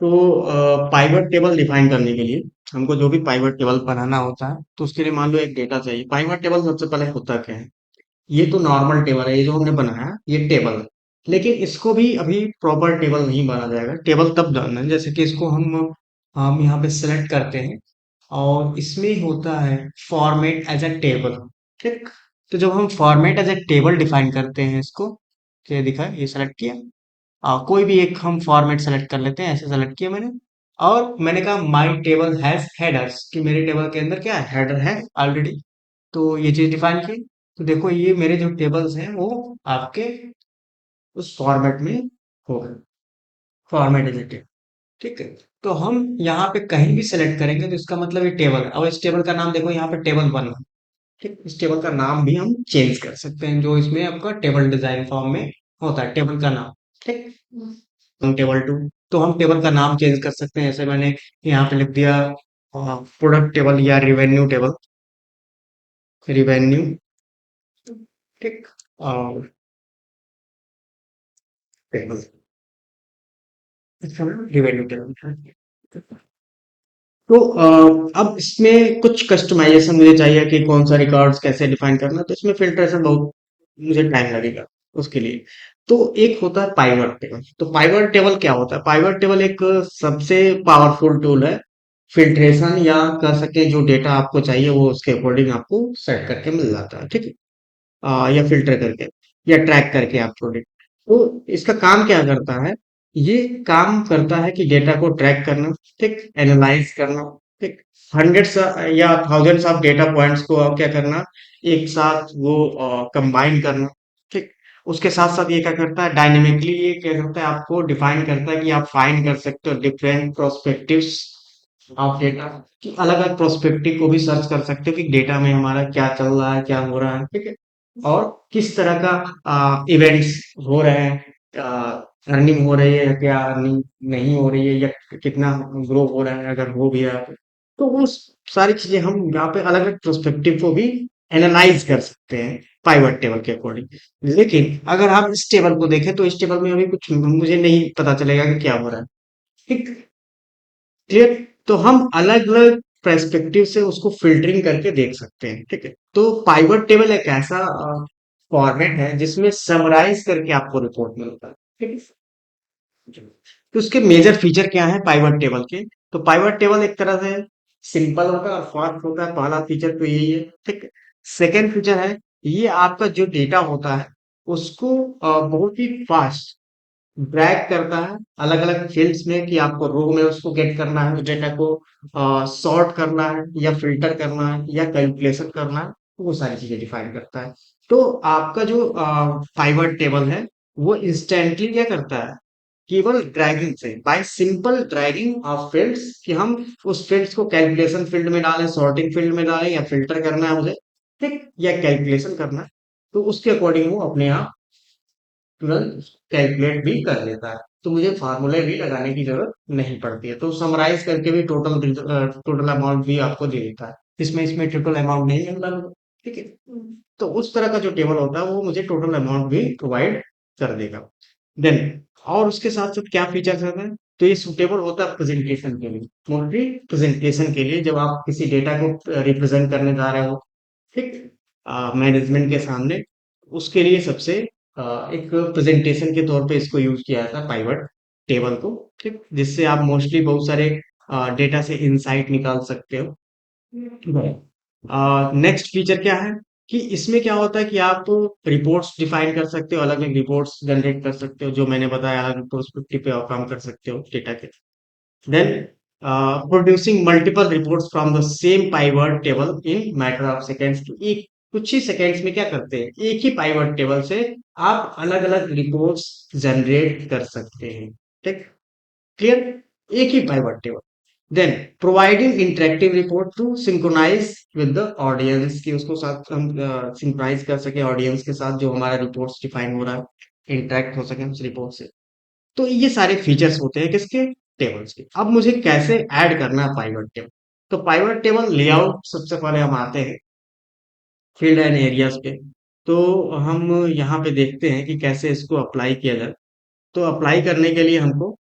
तो pivot table define करने के लिए हमको जो भी पाइवट टेबल बनाना होता है तो उसके लिए मान लो एक डेटा चाहिए। पाइवट टेबल सबसे पहले होता क्या है? ये तो नॉर्मल टेबल है, ये जो हमने बनाया ये टेबल है। लेकिन इसको भी अभी प्रॉपर टेबल नहीं बना जाएगा। टेबल तब जानना है जैसे कि इसको हम यहाँ पे सेलेक्ट करते हैं और इसमें होता है फॉर्मेट एज अ टेबल। ठीक। तो जब हम format as a table define करते हैं इसको, क्या दिखा है? ये सेलेक्ट किया। कोई भी एक हम फॉर्मेट सेलेक्ट कर लेते हैं, ऐसे सेलेक्ट किया मैंने। और मैंने कहा माई टेबल हैज हेडर्स, कि मेरे टेबल के अंदर क्या है, हेडर है ऑलरेडी। तो ये चीज डिफाइन की। तो देखो ये मेरे जो टेबल्स हैं वो आपके उस फॉर्मेट में हो गए, फॉर्मेट एज ए टेबल। ठीक है। तो हम यहाँ पे कहीं भी सेलेक्ट करेंगे तो इसका मतलब ये टेबल है। और इस टेबल का नाम देखो यहाँ पे टेबल वन है। ठीक। इस टेबल का नाम भी हम चेंज कर सकते हैं, जो इसमें आपका टेबल डिजाइन फॉर्म में होता है टेबल का नाम। ठीक। हम टेबल टू, तो हम टेबल का नाम चेंज कर सकते हैं। जैसे मैंने यहाँ पे लिख दिया प्रोडक्ट टेबल या रिवेन्यू टेबल, रिवेन्यू। ठीक। और टेबल, रिवेन्यू टेबल। तो अब इसमें कुछ कस्टमाइजेशन मुझे चाहिए कि कौन सा रिकॉर्ड्स कैसे डिफाइन करना, तो इसमें फिल्ट्रेशन बहुत मुझे टाइम लगेगा उसके लिए। तो एक होता है पाइवट टेबल। तो पाइवट टेबल क्या होता है? पाइवट टेबल एक सबसे पावरफुल टूल है फिल्ट्रेशन, या कह सकते हैं जो डेटा आपको चाहिए वो उसके अकॉर्डिंग आपको सेट करके मिल जाता है। ठीक है। या फिल्टर करके या ट्रैक करके आपको तो इसका काम क्या करता है? ये काम करता है कि डेटा को ट्रैक करना, ठीक, एनालाइज करना, ठीक, हंड्रेड्स या थाउजेंड्स ऑफ डेटा पॉइंट्स को अब क्या करना, एक साथ वो कंबाइन करना। ठीक। उसके साथ साथ ये क्या करता है, डायनेमिकली ये क्या करता है, आपको डिफाइन करता है कि आप फाइंड कर सकते हो डिफरेंट प्रोस्पेक्टिव्स ऑफ डेटा, कि अलग अलग प्रोस्पेक्टिव को भी सर्च कर सकते हो कि डेटा में हमारा क्या चल रहा है, क्या हो रहा है। ठीक है। और किस तरह का इवेंट्स हो रहे हैं, अर्निंग हो रही है क्या, अर्निंग नहीं हो रही है, या कितना ग्रो हो रहा है अगर हो भी रहा है। तो वो सारी चीजें हम यहाँ पे अलग अलग प्रोस्पेक्टिव को भी एनालाइज कर सकते हैं पाइवट टेबल के अकॉर्डिंग। लेकिन अगर हम इस टेबल को देखें तो इस टेबल में अभी कुछ मुझे नहीं पता चलेगा कि क्या हो रहा है। ठीक। क्लियर। तो हम अलग अलग पर्सपेक्टिव से उसको फिल्टरिंग करके देख सकते हैं। ठीक है। तो पाइवट टेबल एक ऐसा फॉर्मेट है जिसमें समराइज करके आपको रिपोर्ट मिलता है। ठीक है। तो उसके मेजर फीचर क्या है पाइवट टेबल के? तो पाइवट टेबल एक तरह से सिंपल होता है और फास्ट होता है। पहला फीचर तो यही है। ठीक है। सेकेंड फीचर है, ये आपका जो डेटा होता है उसको बहुत ही फास्ट ड्रैग करता है अलग अलग फील्ड्स में, कि आपको रो में उसको गेट करना है, उस डेटा को सॉर्ट करना है या फिल्टर करना है या कैलकुलेशन करना है, तो वो सारी चीजें डिफाइन करता है। तो आपका जो पाइवट टेबल है वो इंस्टेंटली क्या करता है, केवल ड्रैगिंग से, bye simple dragging of fields, कि हम उस फील्ड्स को कैलकुलेशन फील्ड में डालें, सॉर्टिंग फील्ड में डालें, या फिल्टर करना है मुझे, ठीक, या कैलकुलेशन करना है, तो उसके अकॉर्डिंग वो अपने आप तुरंत कैलकुलेट भी कर लेता है। तो मुझे फार्मूले भी लगाने की जरूरत नहीं पड़ती है। तो समराइज करके भी टोटल अमाउंट भी आपको दे देता है। इसमें इसमें टोटल अमाउंट नहीं मिलता मुझे। ठीक है। तो उस तरह का जो टेबल होता है वो मुझे टोटल अमाउंट भी प्रोवाइड कर देगा। देन और उसके साथ साथ क्या फीचर्स होते हैं, तो ये सुटेबल होता है प्रेजेंटेशन के लिए, मोस्टली प्रेजेंटेशन के लिए, जब आप किसी डेटा को रिप्रेजेंट करने जा रहे हो, ठीक, मैनेजमेंट के सामने, उसके लिए सबसे एक प्रेजेंटेशन के तौर पे इसको यूज किया जाता है पाइवट टेबल को। ठीक। जिससे आप मोस्टली बहुत सारे डेटा से इंसाइट निकाल सकते हो। नेक्स्ट फीचर क्या है, कि इसमें क्या होता है कि आप रिपोर्ट्स डिफाइन कर सकते हो, अलग अलग रिपोर्ट्स जनरेट कर सकते हो, जो मैंने बताया अलग प्रोस्पेक्टिव पे आप काम कर सकते हो डेटा के। Then producing multiple reports from the same pivot table in matter of seconds, एक कुछ ही सेकेंड्स में क्या करते हैं, एक ही पाइवट टेबल से आप अलग अलग रिपोर्ट्स जनरेट कर सकते हैं। ठीक। क्लियर। एक ही pivot table. Then providing interactive report to synchronise with the audience, की उसको साथ हम सिंक्रोनाइज कर सके ऑडियंस के साथ, जो हमारा रिपोर्ट्स डिफाइन हो रहा है, इंटरेक्ट हो सके उस रिपोर्ट से। तो ये सारे फीचर्स होते हैं किसके, टेबल्स के। अब मुझे कैसे ऐड करना है पाइवट टेबल? तो पाइवट टेबल लेआउट, सबसे पहले हम आते हैं फील्ड एंड एरियाज पे। तो हम यहाँ पे देखते हैं कि कैसे इसको अप्लाई किया जाए। तो अप्लाई करने के लिए हमको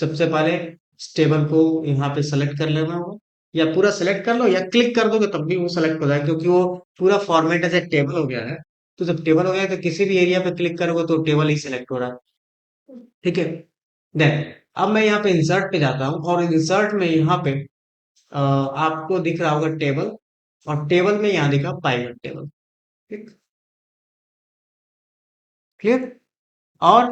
सबसे पहले इस टेबल को यहाँ पे सेलेक्ट कर लेना होगा, या पूरा सेलेक्ट कर लो या क्लिक कर दोगे तब भी वो सेलेक्ट हो जाएगा, क्योंकि वो पूरा फॉर्मेट एज ए टेबल हो गया है। तो जब टेबल हो गया है तो किसी भी एरिया पे क्लिक करोगे तो टेबल ही सिलेक्ट हो रहा है। ठीक है। देन अब मैं यहाँ पे इंसर्ट पे जाता हूँ, और इंसर्ट में यहाँ पे आपको दिख रहा होगा टेबल, और टेबल में यहाँ दिखा पाइवट टेबल। ठीक, क्लियर। और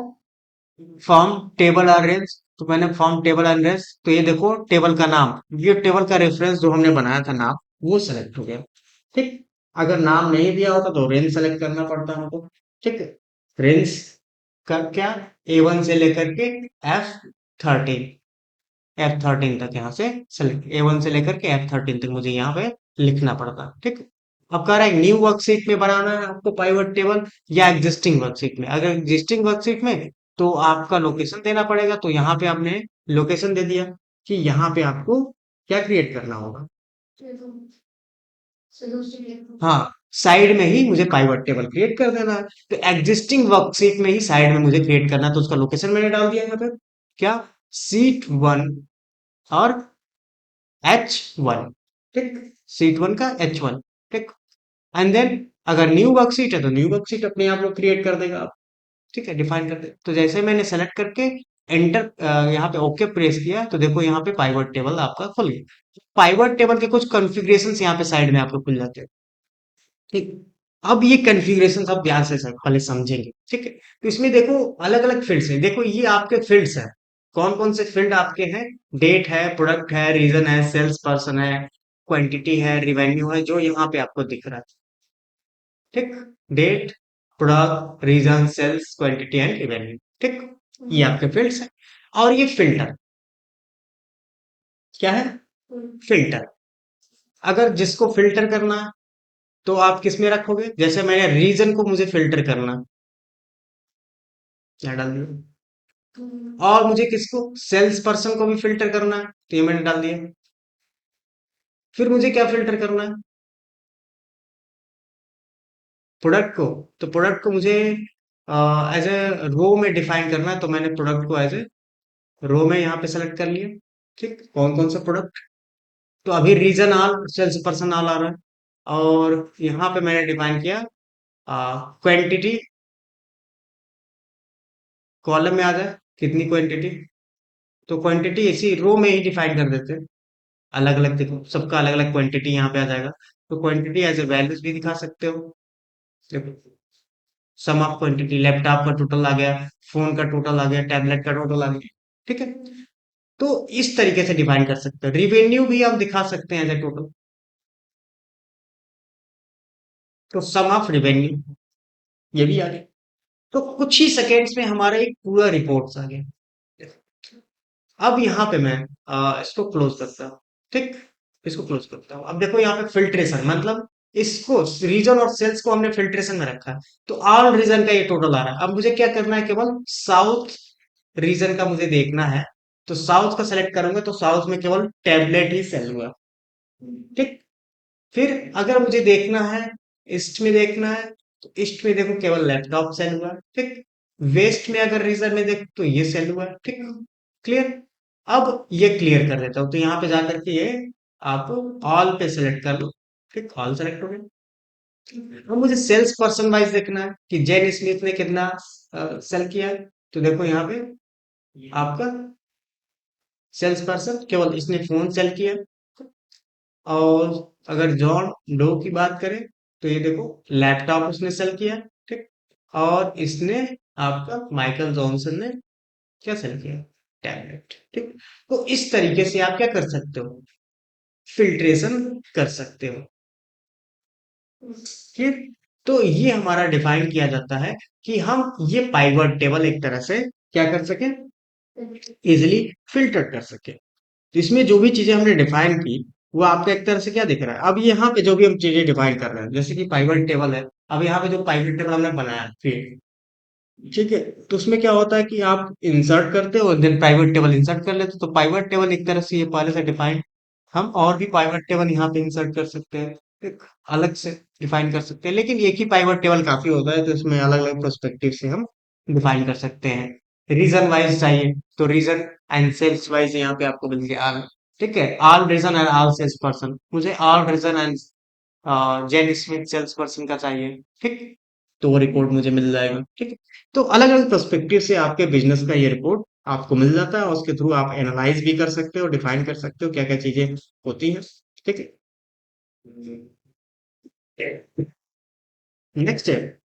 फॉर्म टेबल अरेंज, तो मैंने फॉर्म टेबल अरेंज, तो ये देखो टेबल का नाम, ये टेबल का रेफरेंस जो हमने बनाया था नाम, वो सेलेक्ट हो गया। ठीक। अगर नाम नहीं दिया होता तो रेंज सेलेक्ट करना पड़ता हमको। ठीक है। रेंज का क्या, A1 से लेकर के F13, F13 तक यहाँ से सेलेक्ट, A1 से लेकर के F13 तक मुझे यहाँ पे लिखना पड़ता। ठीक। अब कह रहा है न्यू वर्कशीट में बनाना है आपको पाइवट टेबल, या एग्जिस्टिंग वर्कशीट में। अगर एग्जिस्टिंग वर्कशीट में तो आपका लोकेशन देना पड़ेगा, तो यहाँ पे आपने लोकेशन दे दिया कि यहाँ पे आपको क्या क्रिएट करना होगा। हाँ, साइड में ही मुझे पाइवट टेबल क्रिएट कर देना है। तो एग्जिस्टिंग वर्कशीट में ही साइड में मुझे क्रिएट करना है, तो उसका लोकेशन मैंने डाल दिया यहाँ पे, क्या, शीट 1 और H1। ठीक, शीट 1 का H1। ठीक। एंड देन अगर न्यू वर्कशीट है तो न्यू वर्कशीट अपने आप लोग क्रिएट कर देगा आप। ठीक है, डिफाइन कर दे। तो जैसे मैंने सेलेक्ट करके एंटर, यहाँ पे ओके प्रेस किया, तो देखो यहाँ पे पाइवट टेबल आपका खुल गया। पाइवट टेबल के कुछ कॉन्फ़िगरेशन यहाँ पे साइड में आपको खुल जाते हैं। ठीक। अब ये कॉन्फ़िगरेशन आप ध्यान से पहले समझेंगे। ठीक है। तो इसमें देखो अलग अलग फील्ड्स है, देखो ये आपके फील्ड्स है। कौन कौन से फील्ड आपके हैं, डेट है, प्रोडक्ट है, रीजन है, सेल्स पर्सन है, क्वांटिटी है, रिवेन्यू है, जो यहाँ पे आपको दिख रहा है। ठीक। Date, product, region, sales, quantity and revenue. ठीक। ये आपके फील्ड्स है। और ये फिल्टर क्या है, फिल्टर। अगर जिसको फिल्टर करना है तो आप किस में रखोगे, जैसे मैंने रीजन को मुझे फिल्टर करना है, क्या डाल दिया। और मुझे किसको, सेल्स पर्सन को भी फिल्टर करना है, तो ये मैंने डाल दिया। फिर मुझे क्या फिल्टर करना है, प्रोडक्ट को। तो प्रोडक्ट को मुझे एज ए रो में डिफाइन करना है, तो मैंने प्रोडक्ट को एज ए रो में यहाँ पे सेलेक्ट कर लिया। ठीक, कौन कौन सा प्रोडक्ट, तो अभी region all, salesperson all आ रहा है। और यहाँ पे मैंने डिफाइन किया क्वांटिटी, कॉलम में आ जाए कितनी क्वांटिटी, तो क्वांटिटी इसी रो में ही डिफाइन कर देते हैं। अलग अलग देखो, सबका अलग अलग क्वांटिटी यहाँ पे आ जाएगा। तो क्वांटिटी एज ए वैल्यूज भी दिखा सकते हो। देखो, सम ऑफ क्वांटिटी, लैपटॉप का टोटल आ गया, फोन का टोटल आ गया, टैबलेट का टोटल आ गया। ठीक है। तो इस तरीके से डिफाइन कर सकते हो। रिवेन्यू भी आप दिखा सकते हैं एज ए टोटल, तो सम ऑफ रिवेन्यू ये भी आ गया। तो कुछ ही सेकेंड्स में हमारा एक पूरा रिपोर्ट्स आ गया। अब यहाँ पे मैं इसको क्लोज करता हूँ। ठीक, इसको क्लोज करता हूँ। अब देखो यहाँ पे फिल्ट्रेशन, मतलब इसको रीजन और सेल्स को हमने फिल्ट्रेशन में रखा है, तो ऑल रीजन का ये टोटल आ रहा है। अब मुझे क्या करना है, केवल साउथ रीजन का मुझे देखना है, तो साउथ का सेलेक्ट करूंगा, तो साउथ में केवल टैबलेट ही सेल हुआ। ठीक। फिर अगर मुझे देखना है, ईस्ट में देखना है, तो ईस्ट में देखो केवल लैपटॉप सेल हुआ। ठीक। वेस्ट में अगर रीजन में देख तो ये सेल हुआ। ठीक, क्लियर। अब ये क्लियर कर देता हूं, तो यहाँ पे जाकर के ये आप ऑल पे सेलेक्ट कर लो। ठीक, ऑल सेलेक्ट हो गया। अब मुझे सेल्स पर्सन वाइज देखना है कि जेन स्मिथ ने कितना सेल किया है, तो देखो यहाँ पे आपका सेल्स पर्सन केवल इसने फोन सेल किया। और अगर जॉन डो की बात करें, तो ये देखो लैपटॉप उसने सेल किया। ठीक। और इसने आपका माइकल जॉनसन ने क्या सेल किया, टैबलेट। ठीक। तो इस तरीके से आप क्या कर सकते हो, फिल्ट्रेशन कर सकते हो। ठीक। तो ये हमारा डिफाइन किया जाता है कि हम ये पाइवट टेबल एक तरह से क्या कर सकें, इजिली फिल्टर कर सके। तो इसमें जो भी चीजें हमने डिफाइन की, वो आपको एक तरह से क्या दिख रहा है। अब यहाँ पे जो भी हम चीजें डिफाइन कर रहे हैं, जैसे कि पाइवट टेबल है, अब यहाँ पे जो पाइवट टेबल हमने बनाया फिर, ठीक है, तो उसमें क्या होता है कि आप इंसर्ट करते हो, देन पाइवट टेबल इंसर्ट कर लेते हो, तो पाइवट टेबल एक तरह से ये पहले से डिफाइन, हम और भी पाइवट टेबल यहाँ पे इंसर्ट कर सकते हैं, एक अलग से डिफाइन कर सकते हैं। लेकिन एक ही पाइवट टेबल काफी होता है, तो इसमें अलग अलग प्रोस्पेक्टिव से हम डिफाइन कर सकते हैं। रीजन वाइज चाहिए तो रीजन एंड सेल्स वाइज यहाँ पे आपको मिल गया ऑल। ठीक है, all region and all salesperson, मुझे all region and Jane Smith salesperson का चाहिए। ठीक, तो वो रिपोर्ट मुझे मिल जाएगा। ठीक है, तो अलग अलग पर्सपेक्टिव से आपके बिजनेस का ये रिपोर्ट आपको मिल जाता है, और उसके थ्रू आप एनालाइज भी कर सकते हो, डिफाइन कर सकते हो क्या क्या चीजें होती हैं। ठीक है, नेक्स्ट है,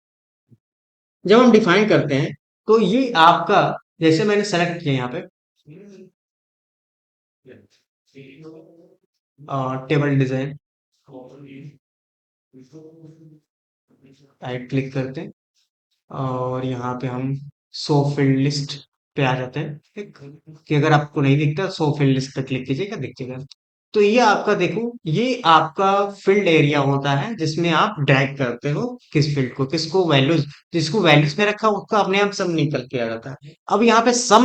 जब हम डिफाइन करते हैं तो ये आपका, जैसे मैंने सेलेक्ट किया यहाँ पे टेबल डिजाइन, राइट क्लिक करते हैं और यहाँ पे हम शो फील्ड लिस्ट पे आ जाते हैं। ठीक, कि अगर आपको नहीं दिखता शो फील्ड लिस्ट पे क्लिक कीजिएगा, दिख जाएगा। तो ये आपका देखो, ये आपका फील्ड एरिया होता है जिसमें आप ड्रैग करते हो किस फील्ड को, किसको वैल्यूज, जिसको वैल्यूज में रखा उसका अपने आप सम निकल के आ जाता है। अब यहाँ पे सम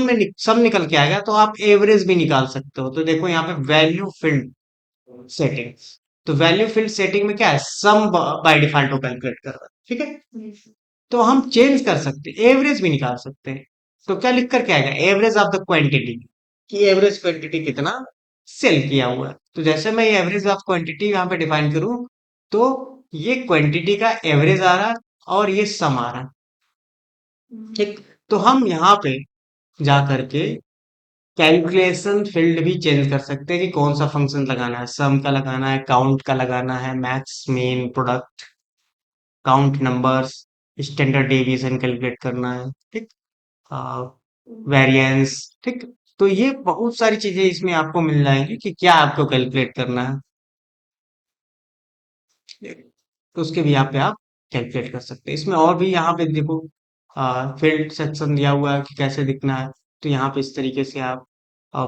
निकल के आएगा तो आप एवरेज भी निकाल सकते हो। तो देखो यहाँ पे वैल्यू फील्ड सेटिंग्स, तो वैल्यू फील्ड सेटिंग में क्या है, सम बाय डिफॉल्ट वो कैलकुलेट कर रहा है। ठीक है, तो हम चेंज कर सकते हैं, एवरेज भी निकाल सकते हैं। तो क्या लिख कर के आएगा, एवरेज ऑफ द क्वांटिटी, कि एवरेज क्वांटिटी कितना सेल किया हुआ है। तो जैसे मैं ये एवरेज ऑफ क्वांटिटी यहाँ पे डिफाइन करूं, तो ये क्वांटिटी का एवरेज आ रहा है और ये सम आ रहा है। ठीक, तो हम यहाँ पे जा करके कैलकुलेशन फील्ड भी चेंज कर सकते हैं कि कौन सा फंक्शन लगाना है, सम का लगाना है, काउंट का लगाना है, max mean product, count numbers, standard deviation calculate करना है। ठीक, वेरिएंस। ठीक, तो ये बहुत सारी चीजें इसमें आपको मिल जाएंगी कि क्या आपको कैलकुलेट करना है, तो उसके भी यहाँ पे आप कैलकुलेट कर सकते हैं। इसमें और भी यहाँ पे देखो फील्ड सेक्शन दिया हुआ है कि कैसे दिखना है। तो यहाँ पे इस तरीके से आप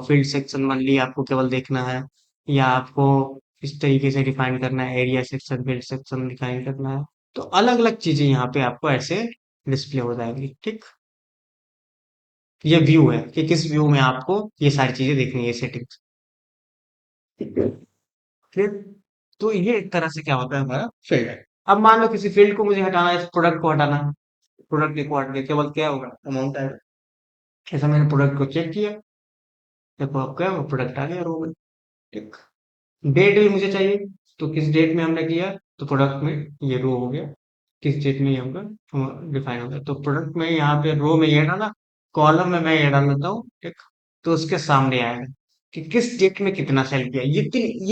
फील्ड सेक्शन मनली आपको केवल देखना है, या आपको इस तरीके से डिफाइन करना है, area section, field section define करना है। तो अलग अलग चीजें यहाँ पे आपको ऐसे डिस्प्ले हो जाएंगी। ठीक, ये व्यू है कि किस व्यू में आपको ये सारी चीजें देखनी है, सेटिंग्स। फिर तो ये एक तरह से क्या होता है, हमारा फील्ड है। अब मान लो किसी फील्ड को मुझे हटाना है, इस प्रोडक्ट को हटाना है, प्रोडक्ट को हट गया, केवल क्या होगा, अमाउंट आएगा। ऐसा मैंने प्रोडक्ट को चेक किया, देखो अब क्या प्रोडक्ट आ गया रो में। ठीक, डेट भी मुझे चाहिए, तो किस डेट में हमने किया, तो प्रोडक्ट में ये रो हो गया, किस डेट में ये हमका डिफाइन हो गया। तो प्रोडक्ट में यहाँ पे रो में ये डाला, कॉलम में मैं ये डाल देता हूँ। ठीक, तो उसके सामने आएगा कि किस डेट में कितना सेल किया, ये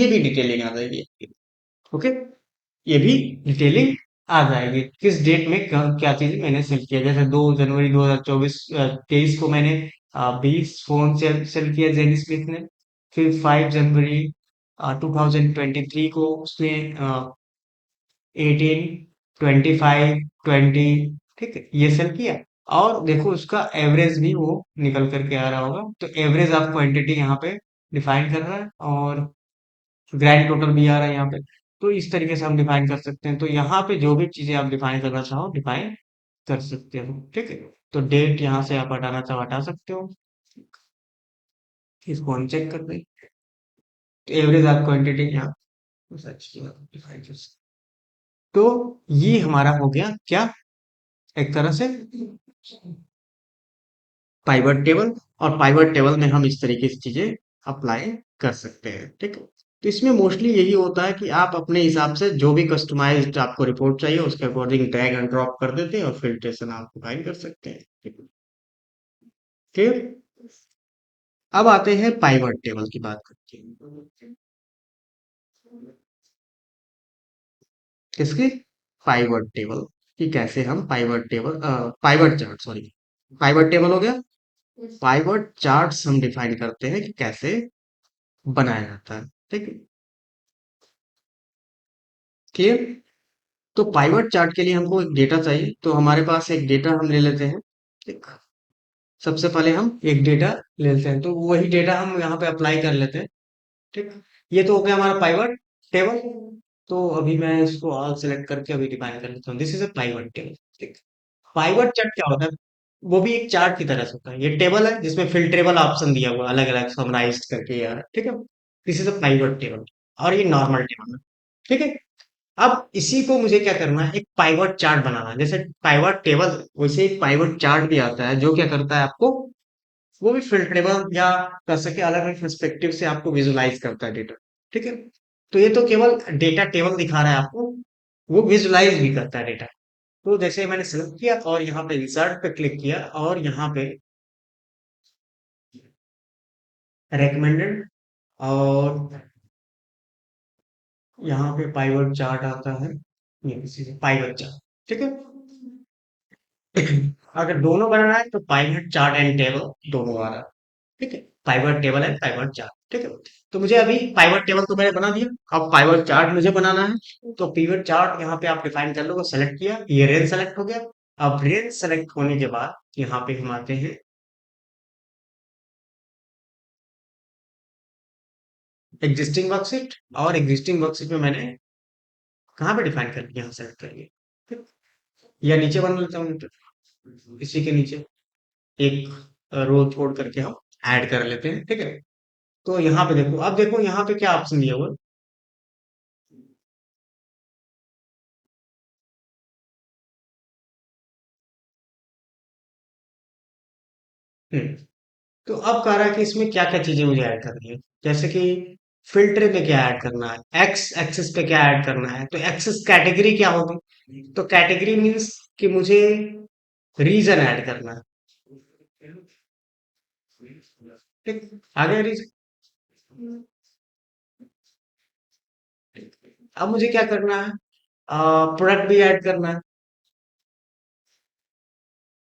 भी डिटेलिंग आ जाएगी। ओके, ये भी डिटेलिंग आ जाएगी, किस डेट में क्या चीज मैंने सेल किया। जैसे 2 जनवरी 2024 23 को मैंने 20 फोन सेल किया जेनी स्मिथ ने। फिर 5 जनवरी 2023 को उसने 18, 25, 20, ठीक है, ये सेल किया। और देखो उसका एवरेज भी वो निकल करके आ रहा होगा। तो एवरेज ऑफ क्वांटिटी यहाँ पे डिफाइन कर रहा है, और ग्रैंड टोटल भी आ रहा है यहाँ पे। तो इस तरीके से हम डिफाइन कर सकते हैं। तो यहाँ पे जो भी चीजें आप डिफाइन करना चाहो डिफाइन कर सकते हो। ठीक है, तो डेट यहाँ से आप हटाना चाहो हटा सकते हो। इसको हम चेक कर दें, तो एवरेज आप क्वांटिटी यहाँ डिफाइन कर सकते हो। तो ये हमारा हो गया क्या, एक तरह से पाइवट टेबल। और पाइवट टेबल में हम इस तरीके से चीजें अप्लाई कर सकते हैं। ठीक है, तो इसमें मोस्टली यही होता है कि आप अपने हिसाब से जो भी कस्टमाइज्ड आपको रिपोर्ट चाहिए उसके अकॉर्डिंग ड्रैग एंड ड्रॉप कर देते हैं और फिल्ट्रेशन आप डिफाइन कर सकते हैं। ठीक है, फिर अब आते हैं पाइवट टेबल की बात करते हैं। किसकी, पाइवट टेबल, कि कैसे हम pivot table, pivot chart, sorry, pivot table हो गया। पाइवट चार्ट्स हम डिफाइन करते हैं कि कैसे बनाया जाता है। ठीक है, क्लियर। तो पाइवट चार्ट के लिए हमको एक डेटा चाहिए, तो हमारे पास एक डेटा हम ले लेते हैं। ठीक, सबसे पहले हम एक डेटा ले लेते हैं, तो वही डेटा हम यहाँ पे अप्लाई कर लेते हैं। ठीक, ये तो हो गया हमारा पाइवट टेबल। तो अभी मैं इसको ऑल सेलेक्ट करके अभी डिफाइन कर लेता हूँ, this is a pivot table. ठीक, पाइवट चार्ट क्या होता है, वो भी एक चार्ट की तरह से होता है। ये टेबल है जिसमें फिल्ट्रेबल ऑप्शन दिया हुआ है अलग अलग समराइज करके यार। ठीक है, this is a pivot table, और ये नॉर्मल टेबल है। ठीक है, अब इसी को मुझे क्या करना है, एक पाइवट चार्ट बनाना है। जैसे पाइवट टेबल वैसे एक पाइवट चार्ट भी आता है, जो क्या करता है आपको, वो भी फिल्टरेबल या कर सके अलग अलग पर्सपेक्टिव से आपको विजुलाइज करता है डेटा। ठीक है, तो ये तो केवल डेटा टेबल दिखा रहा है आपको, वो विजुलाइज भी करता है डेटा। तो जैसे मैंने सेलेक्ट किया और यहाँ पे इंसर्ट पे क्लिक किया और यहाँ पे रेकमेंडेड, और यहाँ पे पाइवट चार्ट आता है, ये किसी से पाइवट चार्ट। ठीक है, अगर दोनों बनाना है तो पाइवट चार्ट एंड टेबल दोनों आ रहा है। ठीक है, pivot table and pivot chart. ठीक है, तो मुझे अभी पाइवट टेबल तो मैंने बना दिया, अब पाइवट चार्ट मुझे बनाना है। तो पिवट चार्ट यहाँ पे आप डिफाइन कर लो, सेलेक्ट किया, ये रेंज सेलेक्ट हो गया। अब रेंज सेलेक्ट होने के बाद यहाँ पे हम आते हैं एग्जिस्टिंग वर्कशीट, और एग्जिस्टिंग वर्कशीट में मैंने कहाँ पे डिफाइन कर लिया, यहाँ सेलेक्ट कर लिया। ठीक? या नीचे बना लेता हूँ, तो इसी के नीचे एक रो छोड़ करके हम ऐड कर लेते हैं। ठीक है, तो यहाँ पे देखो, अब देखो यहाँ पे क्या ऑप्शन दिया हुआ है। हम्म, तो अब कह रहा है कि इसमें क्या क्या चीजें मुझे ऐड करनी है। जैसे कि फिल्टर में क्या ऐड करना है, एक्स एक्सिस पे क्या ऐड करना है, तो एक्सिस कैटेगरी क्या होगी, तो कैटेगरी मीन्स कि मुझे रीजन ऐड करना है। ठीक, आगे रीजन। अब मुझे क्या करना है, प्रोडक्ट भी ऐड करना है।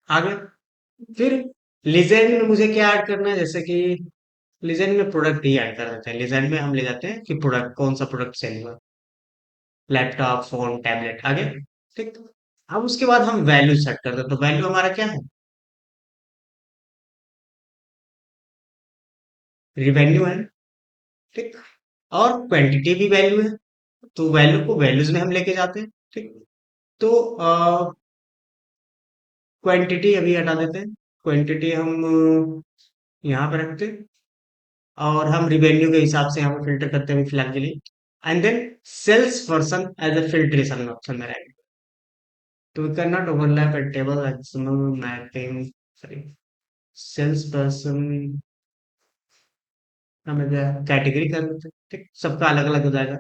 आगे फिर लीजेंड में मुझे क्या ऐड करना है, जैसे कि लीजेंड में प्रोडक्ट ही ऐड कर देते हैं। लीजेंड में हम ले जाते हैं कि प्रोडक्ट कौन सा प्रोडक्ट सेल हुआ, लैपटॉप, फोन, टैबलेट। आगे ठीक, अब उसके बाद हम वैल्यू सेट कर देते, तो वैल्यू हमारा क्या है, रिवेन्यू है। ठीक, और क्वांटिटी भी वैल्यू है, तो वैल्यू को वैल्यूज में हम लेके जाते हैं। ठीक, तो क्वांटिटी अभी हटा देते हैं, क्वांटिटी हम यहाँ पे रखते हैं, और हम रिवेन्यू के हिसाब से यहाँ पे फिल्टर करते हैं फिलहाल के लिए। And then sales person as a filtration option में रहेगा। तो we can not overlap at table external mapping, sorry, sales person हम कैटेगरी कर लेते हैं। ठीक, सबका अलग अलग हो जाएगा।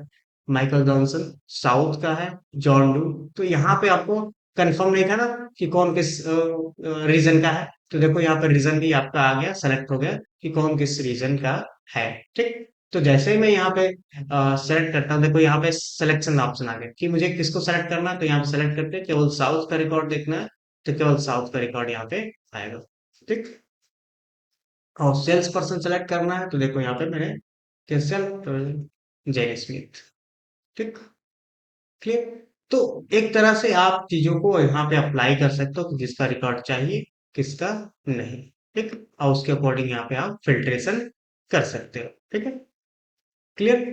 माइकल जॉनसन साउथ का है, जॉन डू। तो यहाँ पे आपको कंफर्म नहीं था ना कि कौन किस रीजन का है, तो देखो यहाँ पे रीजन भी आपका आ गया, सेलेक्ट हो गया कि कौन किस रीजन का है। ठीक, तो जैसे ही मैं यहाँ पे सेलेक्ट करता हूँ, देखो यहाँ पे सिलेक्शन ऑप्शन आ गया कि मुझे किसको सेलेक्ट करना है, तो यहाँ पे सेलेक्ट करके केवल साउथ का रिकॉर्ड देखना है, तो केवल साउथ का रिकॉर्ड यहाँ पे आएगा। ठीक, और सेल्स पर्सन सेलेक्ट करना है, तो देखो यहाँ पे मैंने कैसल जेरी स्मिथ। ठीक, क्लियर। तो एक तरह से आप चीजों को यहाँ पे अप्लाई कर सकते हो कि किसका रिकॉर्ड चाहिए, किसका नहीं। ठीक, और उसके अकॉर्डिंग यहाँ पे आप फिल्ट्रेशन कर सकते हो। ठीक है, क्लियर।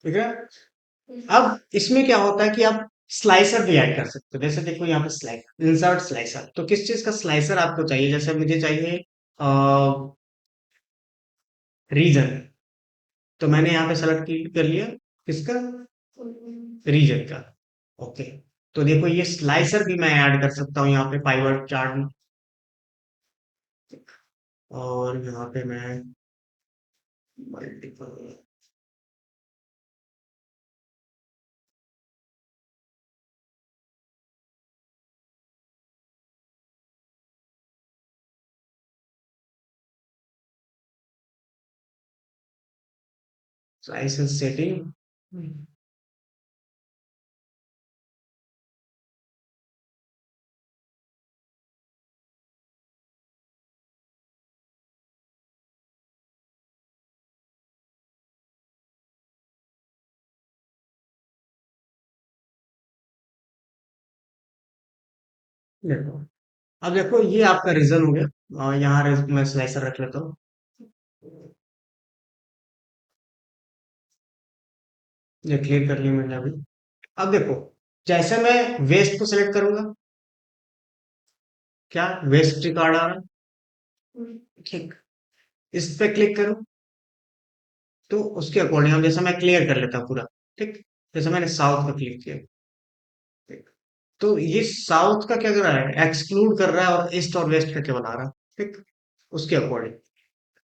ठीक है, अब इसमें क्या होता है कि आप स्लाइसर भी ऐड कर सकते हो। जैसे देखो यहाँ पे स्लाइसर, इंसर्ट स्लाइसर, तो किस चीज का स्लाइसर आपको चाहिए, जैसे मुझे चाहिए रीजन, तो मैंने यहाँ पे सेलेक्ट कर लिया किसका, रीजन का। ओके, तो देखो ये स्लाइसर भी मैं ऐड कर सकता हूँ यहाँ पे पाइवट चार्ट में। और यहाँ पे मैं मल्टीपल स्लाइसर सेटिंग। देखो, अब देखो ये आपका रीजन हो गया, और यहाँ मैं स्लाइसर रख लेता हूँ। ये क्लियर कर लिया मैंने अभी। अब देखो, जैसे मैं वेस्ट को सिलेक्ट करूंगा, क्या वेस्ट रिकॉर्ड आ रहा है। ठीक, इस पे क्लिक करूं, तो उसके अकॉर्डिंग अब जैसे मैं क्लियर कर लेता हूँ पूरा। ठीक। जैसे मैंने साउथ का क्लिक किया। ठीक। तो ये साउथ का क्या कर रहा है, एक्सक्लूड कर रहा है और ईस्ट और वेस्ट का केवल आ रहा है। ठीक। उसके अकॉर्डिंग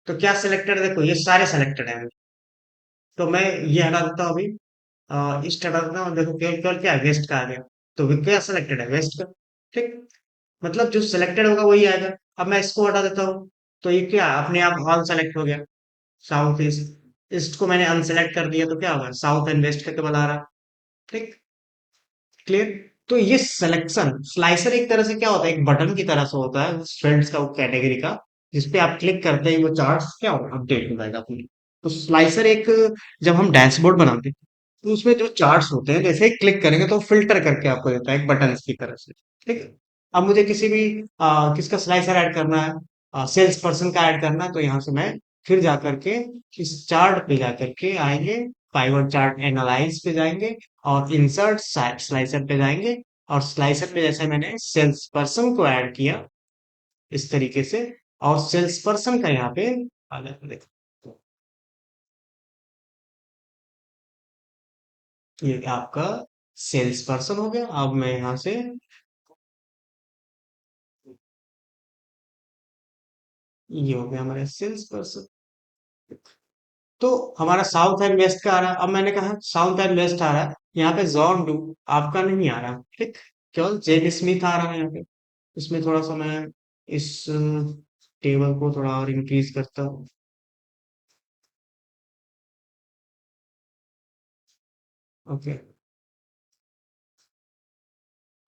तो क्या सिलेक्टेड, देखो ये सारे सिलेक्टेड है। तो मैं ये हटा देता हूँ अभी। ईस्ट हटा देता हूँ, देखो केवल केवल क्या है, वेस्ट का आ गया। तो क्या सिलेक्टेड है, वेस्ट का। ठीक। मतलब जो सिलेक्टेड होगा वही आएगा। अब मैं इसको हटा देता हूँ, तो ये क्या अपने आप ऑल सेलेक्ट हो गया। साउथ ईस्ट, ईस्ट को मैंने अनसेलेक्ट कर दिया तो क्या होगा, साउथ एंड वेस्ट का केवल आ रहा। ठीक। क्लियर। तो ये सिलेक्शन स्लाइसर एक तरह से क्या होता है, एक बटन की तरह से होता है स्ट्रेंड्स का, वो कैटेगरी का, जिसपे आप क्लिक करते ही वो चार्ट्स क्या होगा, अपडेट हो जाएगा अपनी। तो स्लाइसर एक, जब हम डैशबोर्ड बनाते हैं तो उसमें जो चार्ट्स होते हैं जैसे ही क्लिक करेंगे तो फिल्टर करके आपको देता है एक बटन की तरह से। ठीक है। अब मुझे किसी भी किसका स्लाइसर ऐड करना है, सेल्स पर्सन का ऐड करना है, तो यहाँ से मैं फिर जा करके इस चार्ट पे जा करके आएंगे, पाइवट चार्ट एनालाइज पे जाएंगे और इंसर्ट स्लाइसर पे जाएंगे। और स्लाइसर पे जैसे मैंने सेल्स पर्सन को ऐड किया इस तरीके से, और सेल्स पर्सन का यहाँ पे आ जाता है, देखो ये आपका सेल्स पर्सन हो गया। अब मैं यहाँ से, ये हो गया हमारा सेल्स पर्सन। तो हमारा साउथ एंड वेस्ट का आ रहा है। अब मैंने कहा साउथ एंड वेस्ट आ रहा है, यहाँ पे जॉन डू आपका नहीं आ रहा। ठीक। केवल जेन स्मिथ आ रहा है यहाँ पे। इसमें थोड़ा सा मैं इस टेबल को थोड़ा और इंक्रीज करता हूँ। ओके।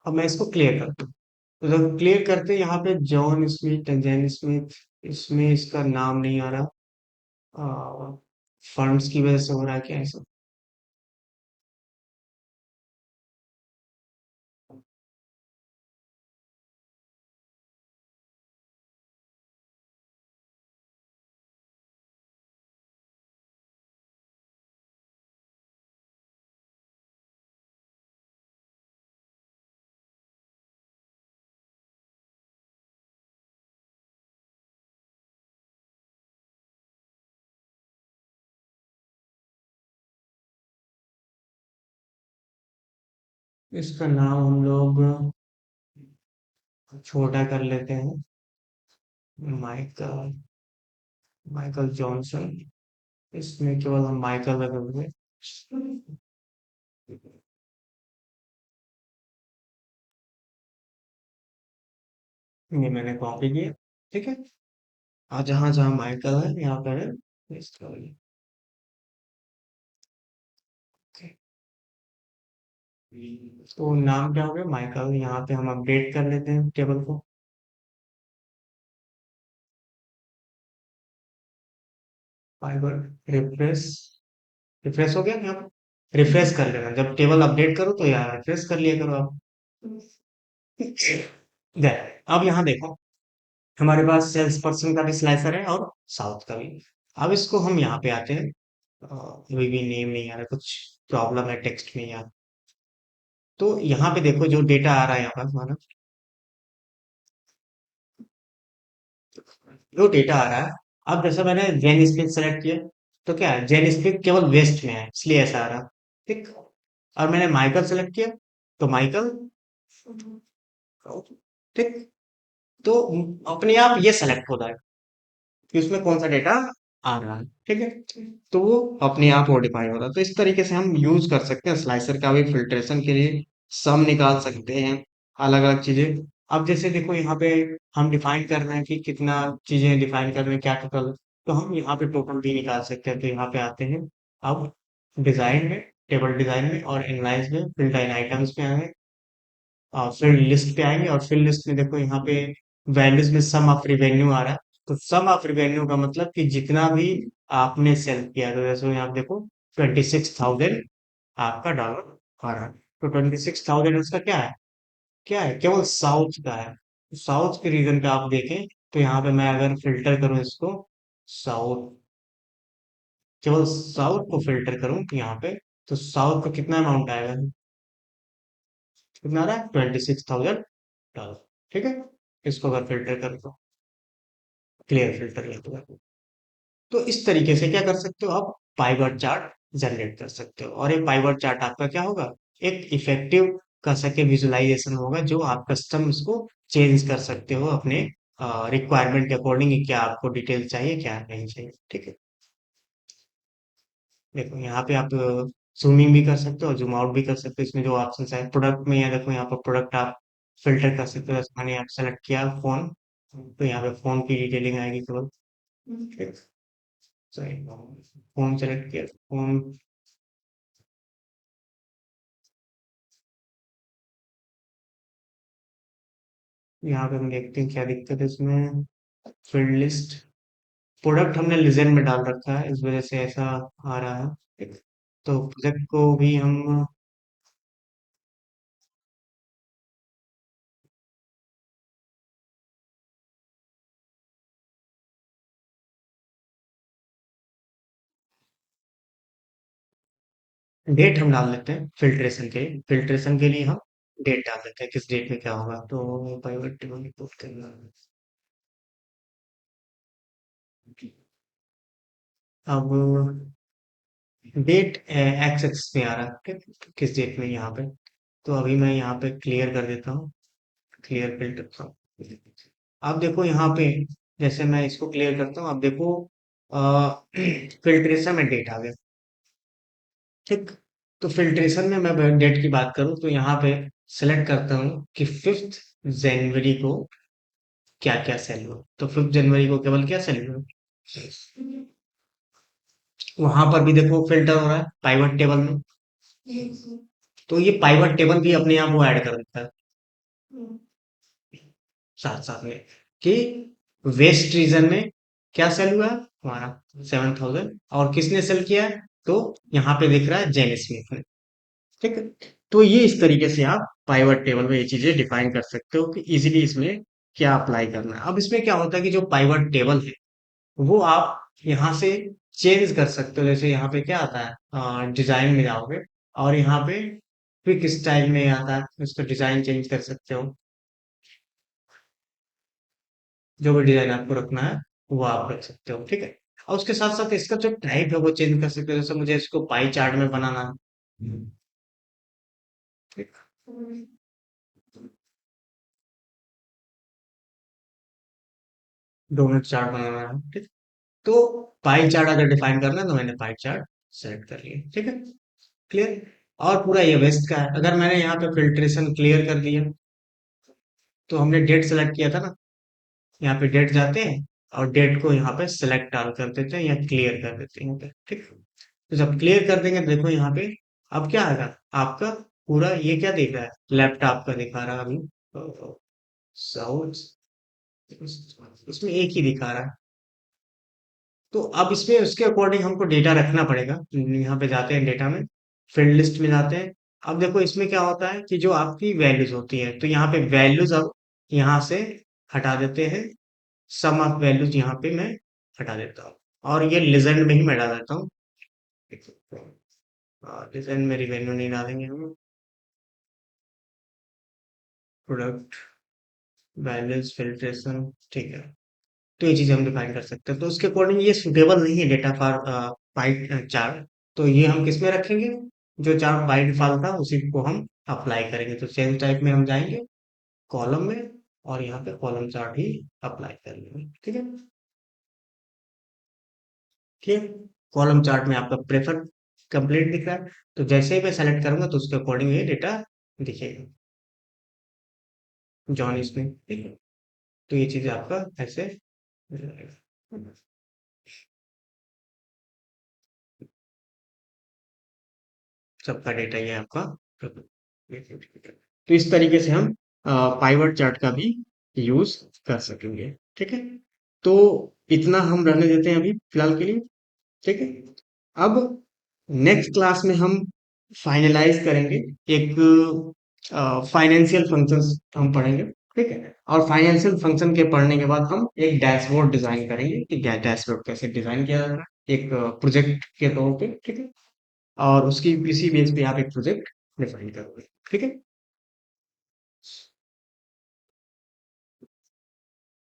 अब मैं इसको क्लियर करता हूँ। तो जब क्लियर करते यहाँ पे जॉन स्मिथ, जेन स्मिथ, इसमें इसका नाम नहीं आ रहा, फंड्स की वजह से हो रहा है क्या ऐसा। इसका नाम हम लोग छोटा कर लेते हैं, माइकल, माइकल जॉनसन। इसमें केवल हम माइकल रख देंगे। ये मैंने कॉपी किया। ठीक है। और जहां जहां माइकल है यहाँ पर है पेस्ट कर लिया। Okay। तो नाम क्या हो गया, माइकल। यहाँ पे हम अपडेट कर लेते हैं टेबल को। फाइबर, रिफ्रेश, रिफ्रेश हो गया यहाँ पे। रिफ्रेश कर लेना, जब टेबल अपडेट करो तो यहाँ रिफ्रेश कर लिया करो आप। गए। अब यहाँ देखो, हमारे पास सेल्स पर्सन का भी स्लाइसर है और साउथ का भी। अब इसको हम यहाँ पे आते हैं। अभी भी नेम नहीं आ रहा, कुछ प्रॉब्लम है टेक्स्ट में यहाँ। तो यहाँ पे देखो जो डेटा आ रहा है यहाँ पर हमारा, जो डेटा आ रहा है। अब जैसे मैंने जेन स्मिथ सेलेक्ट किया, तो क्या है, जेन स्मिथ केवल वेस्ट में है इसलिए ऐसा आ रहा। ठीक। और मैंने माइकल सेलेक्ट किया, तो माइकल। ठीक। तो अपने आप ये सेलेक्ट होता है कि उसमें कौन सा डेटा आ रहा है। ठीक है। तो वो अपने आप मॉडिफाई हो रहा है। तो इस तरीके से हम यूज कर सकते हैं स्लाइसर का भी फिल्ट्रेशन के लिए। सम निकाल सकते हैं, अलग अलग चीजें। अब जैसे देखो यहाँ पे हम डिफाइन कर रहे हैं कि कितना चीजें डिफाइन कर रहे हैं, क्या टोटल। तो हम यहाँ पे टोटल भी निकाल सकते हैं। तो यहाँ पे आते हैं अब डिजाइन में, टेबल डिजाइन में और एनालाइज में, फिल्ड इन आइटम्स में आएंगे और फिर लिस्ट पे आएंगे। और फिर लिस्ट में देखो यहाँ पे वैल्यूज में सम ऑफ रिवेन्यू आ रहा है। तो सम ऑफ रिवेन्यू का मतलब कि जितना भी आपने सेल किया, तो जैसे यहाँ पे देखो 26,000 आपका डॉलर आ रहा है। तो 26,000 उसका क्या है, क्या है, केवल साउथ का है। साउथ के रीजन का आप देखें तो यहाँ पे मैं अगर फिल्टर करूँ इसको, साउथ, केवल साउथ को फिल्टर करूँ यहाँ पे, तो साउथ का कितना अमाउंट आएगा, कितना आ रहा है, 26,000 डॉलर। ठीक है। इसको अगर फिल्टर कर दो, क्लियर फिल्टर ले दो। तो इस तरीके से क्या कर सकते हो आप, पाइवट चार्ट जनरेट कर सकते हो। और ये पाइवट चार्ट आपका क्या होगा, एक इफेक्टिव कह सके विजुअलाइजेशन होगा, जो आप कस्टम उसको चेंज कर सकते हो अपने रिक्वायरमेंट के अकॉर्डिंग, क्या आपको डिटेल चाहिए क्या नहीं चाहिए। ठीक है, देखो यहाँ पे आप जूमिंग भी कर सकते हो, जूम आउट भी कर सकते हो। इसमें जो ऑप्शन है प्रोडक्ट में, यहाँ देखो यहाँ पर प्रोडक्ट आप फिल्टर कर सकते हो। जैसे मैंने यहाँ सेलेक्ट किया फोन, तो यहाँ पे फोन की डिटेलिंग आएगी केवल। ठीक, सही, फोन सेलेक्ट किया, फोन। यहाँ पे हम देखते हैं क्या दिक्कत है इसमें। फील्ड लिस्ट, प्रोडक्ट हमने लिजेंड में डाल रखा है, इस वजह से ऐसा आ रहा है। ठीक, तो प्रोडक्ट को भी हम डेट हम डाल लेते हैं फिल्ट्रेशन के लिए। फिल्ट्रेशन के लिए हम डेट डाल देते हैं, किस डेट में क्या होगा। तो पाइवट टेबल रिपोर्ट करना, अब डेट एक्स एक्सिस में आ रहा है, ठीक, किस डेट में यहाँ पे। तो अभी मैं यहाँ पे क्लियर कर देता हूँ, क्लियर फिल्टर। अब देखो यहाँ पे, जैसे मैं इसको क्लियर करता हूँ, अब देखो फिल्ट्रेशन में डेट आ गया। ठीक, तो फिल्ट्रेशन में मैं डेट की बात करूँ तो यहाँ पे सेलेक्ट करता हूँ कि 5 जनवरी को क्या क्या सेल हुआ। तो 5 जनवरी को केवल क्या सेल हुआ, वहां पर भी देखो फिल्टर हो रहा है पाइवट टेबल में। तो ये पाइवट टेबल भी अपने आप वो ऐड कर देता है साथ साथ में, कि वेस्ट रीजन में क्या सेल हुआ है हमारा 7,000, और किसने सेल किया है, तो यहाँ पे दिख रहा है जेन स्मिथ ने। ठीक है, तो ये इस तरीके से आप पाइवट टेबल में ये चीजें डिफाइन कर सकते हो कि इजीली इसमें क्या अप्लाई करना है। अब इसमें क्या होता है कि जो पाइवट टेबल है वो आप यहाँ से चेंज कर सकते हो। जैसे यहाँ पे क्या आता है, डिजाइन में जाओगे और यहाँ पे क्विक स्टाइल में आता है, उसका डिजाइन चेंज कर सकते हो। जो भी डिजाइन आपको रखना है वो आप रख सकते हो। ठीक है, और उसके साथ साथ इसका जो टाइप है वो चेंज कर सकते हो। जैसे मुझे इसको पाई चार्ट में बनाना है, ठीक, डोनट चार्ट बनाना है। ठीक, तो पाई चार्ट अगर डिफाइन करना है तो मैंने पाई चार्ट सेलेक्ट कर लिया। ठीक है, क्लियर। और पूरा ये वेस्ट का है। अगर मैंने यहाँ पे फिल्ट्रेशन क्लियर कर दिया, तो हमने डेट सेलेक्ट किया था ना, यहाँ पे डेट जाते हैं और डेट को यहाँ पे सेलेक्ट डाल कर देते हैं या क्लियर कर देते हैं यहाँ पे। ठीक, तो जब क्लियर कर देंगे तो देखो यहाँ पे अब क्या आएगा, आपका पूरा ये क्या दिख रहा है, लैपटॉप का दिखा रहा है अभी साउथ, इसमें एक ही दिखा रहा है। तो अब इसमें उसके अकॉर्डिंग हमको डेटा रखना पड़ेगा। यहाँ पे जाते हैं डेटा में, फील्ड लिस्ट में जाते हैं। अब देखो इसमें क्या होता है कि जो आपकी वैल्यूज होती है, तो यहाँ पे वैल्यूज अब यहाँ से हटा देते हैं। सम ऑफ वैल्यूज यहाँ पे मैं हटा देता हूँ, और ये लेजेंड में ही मैं डाल देता हूँ। लेजेंड में रिवेन्यू नहीं डालेंगे हम, प्रोडक्ट वैल्यूज फिल्ट्रेशन। ठीक है, तो ये चीज़ हम डिफाइन कर सकते हैं। तो उसके अकॉर्डिंग ये सुटेबल नहीं है डेटा फॉर पाई चार्ट। तो ये हम किस में रखेंगे, जो चार्ट बाई डिफॉल्ट था उसी को हम अप्लाई करेंगे। तो चेंज टाइप में हम जाएंगे कॉलम में, और यहाँ पे कॉलम चार्ट ही अप्लाई करेंगे। ठीक है, ठीक है, कॉलम चार्ट में आपका प्रेफर कंप्लीट दिख रहा है। तो जैसे ही मैं सेलेक्ट करूंगा तो उसके अकॉर्डिंग ये डेटा दिखेगा, जॉन स्मिथ। ठीक है, तो ये चीज़ आपका ऐसे सबका डेटा ये आपका। तो इस तरीके से हम पाइवट चार्ट का भी यूज कर सकेंगे। ठीक है, तो इतना हम रहने देते हैं अभी फिलहाल के लिए। ठीक है, अब नेक्स्ट क्लास में हम फाइनलाइज करेंगे एक फाइनेंशियल फंक्शंस हम पढ़ेंगे। ठीक है, और फाइनेंशियल फंक्शन के पढ़ने के बाद हम एक डैशबोर्ड डिजाइन करेंगे कि डैशबोर्ड कैसे डिजाइन किया जाता है एक प्रोजेक्ट के तौर पे। ठीक है, और उसकी इसी बेस पे आप एक प्रोजेक्ट डिफाइन करोगे। ठीक है,